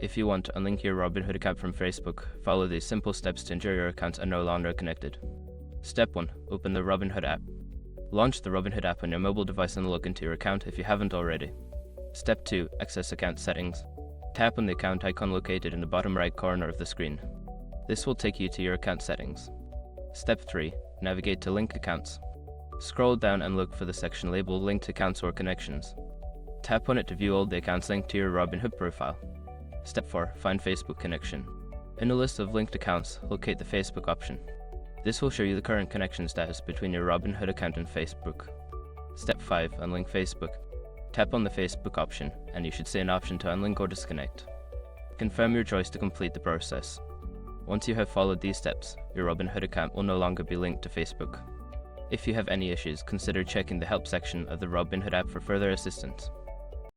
If you want to unlink your Robinhood account from Facebook, follow these simple steps to ensure your accounts are no longer connected. Step 1. Open the Robinhood app. Launch the Robinhood app on your mobile device and log into your account if you haven't already. Step 2. Access account settings. Tap on the account icon located in the bottom right corner of the screen. This will take you to your account settings. Step 3. Navigate to Link Accounts. Scroll down and look for the section labeled Linked Accounts or Connections. Tap on it to view all the accounts linked to your Robinhood profile. Step 4. Find Facebook connection. In the list of linked accounts, locate the Facebook option. This will show you the current connection status between your Robinhood account and Facebook. Step 5. Unlink Facebook. Tap on the Facebook option, and you should see an option to unlink or disconnect. Confirm your choice to complete the process. Once you have followed these steps, your Robinhood account will no longer be linked to Facebook. If you have any issues, consider checking the help section of the Robinhood app for further assistance.